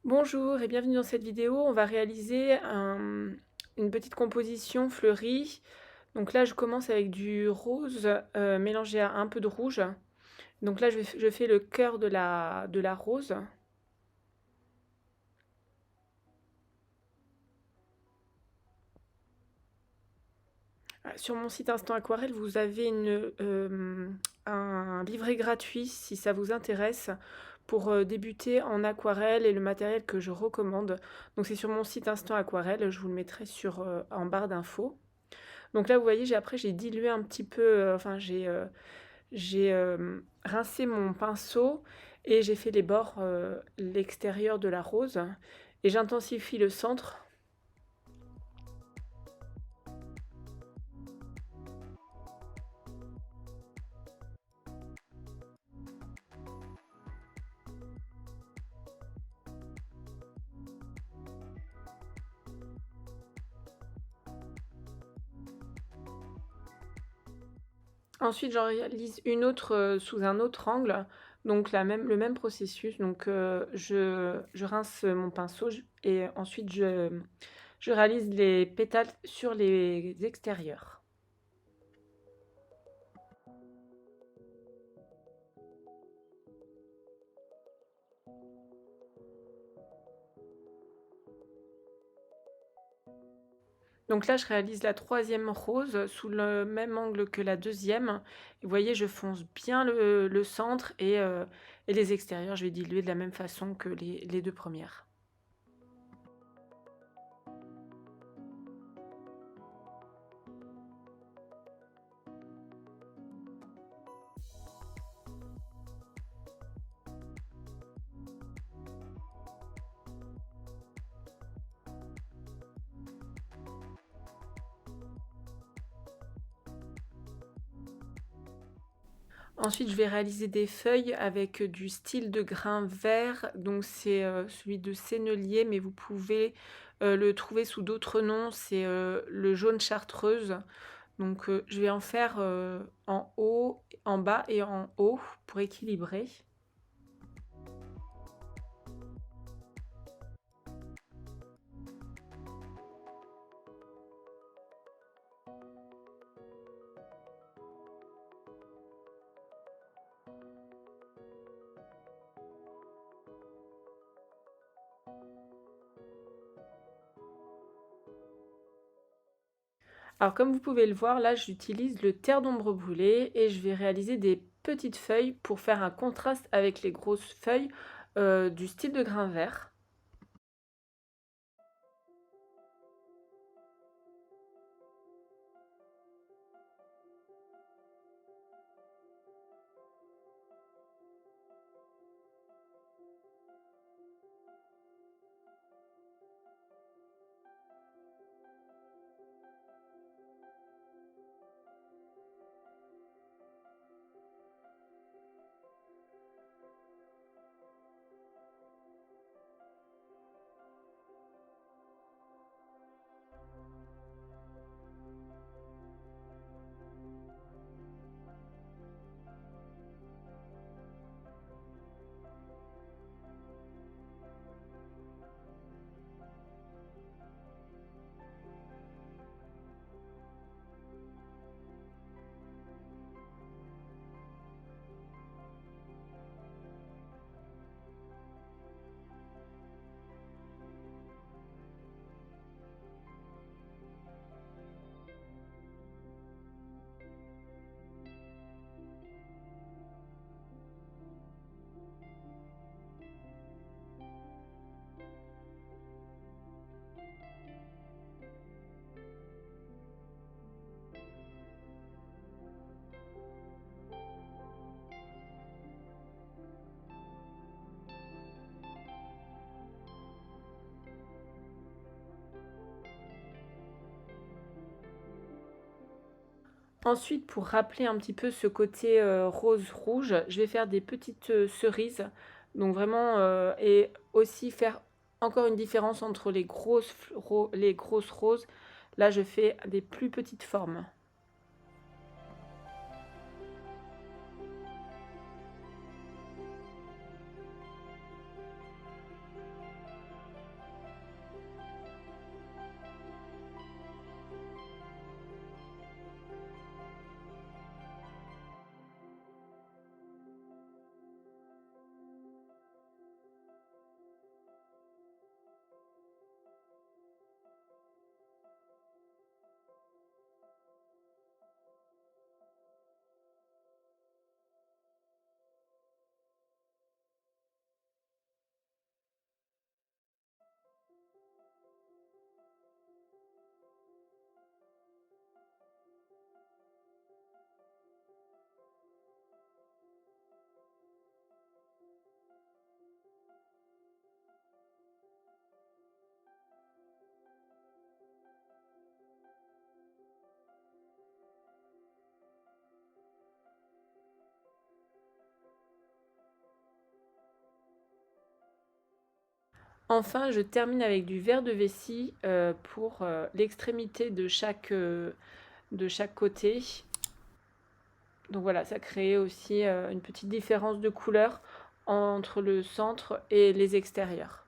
Bonjour et bienvenue dans cette vidéo. On va réaliser une petite composition fleurie. Donc là, je commence avec du rose mélangé à un peu de rouge. Donc là, je fais le cœur de la rose. Sur mon site Instant Aquarelle, vous avez un livret gratuit si ça vous intéresse pour débuter en aquarelle et le matériel que je recommande. Donc c'est sur mon site Instant Aquarelle, je vous le mettrai en barre d'infos. Donc là, vous voyez, après, j'ai dilué un petit peu, enfin, j'ai rincé mon pinceau et j'ai fait les bords, l'extérieur de la rose. Et j'intensifie le centre. Ensuite, j'en réalise une autre sous un autre angle. Donc le même processus. Donc je rince mon pinceau et ensuite je réalise les pétales sur les extérieurs. Donc là, je réalise la troisième rose sous le même angle que la deuxième. Et vous voyez, je fonce bien le centre et les extérieurs, je vais diluer de la même façon que les deux premières. Ensuite, je vais réaliser des feuilles avec du style de grain vert. Donc c'est celui de sennelier, mais vous pouvez le trouver sous d'autres noms. C'est le jaune chartreuse. Donc je vais en faire en haut, en bas et en haut pour équilibrer. Alors comme vous pouvez le voir, là j'utilise le terre d'ombre brûlée et je vais réaliser des petites feuilles pour faire un contraste avec les grosses feuilles du style de grain vert. Ensuite, pour rappeler un petit peu ce côté rose-rouge, je vais faire des petites cerises. Donc vraiment, et aussi faire encore une différence entre les grosses roses. Là, je fais des plus petites formes. Enfin, je termine avec du verre de vessie pour l'extrémité de chaque côté. Donc voilà, ça crée aussi une petite différence de couleur entre le centre et les extérieurs.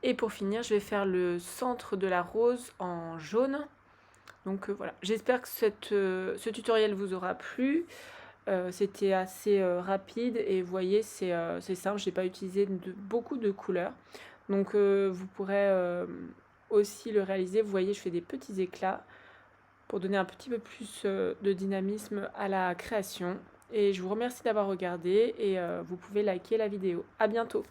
Et pour finir, je vais faire le centre de la rose en jaune. Donc voilà, j'espère que ce tutoriel vous aura plu. C'était assez rapide et vous voyez, c'est simple, je n'ai pas utilisé beaucoup de couleurs. Donc vous pourrez aussi le réaliser. Vous voyez, je fais des petits éclats pour donner un petit peu plus de dynamisme à la création. Et je vous remercie d'avoir regardé et vous pouvez liker la vidéo. À bientôt!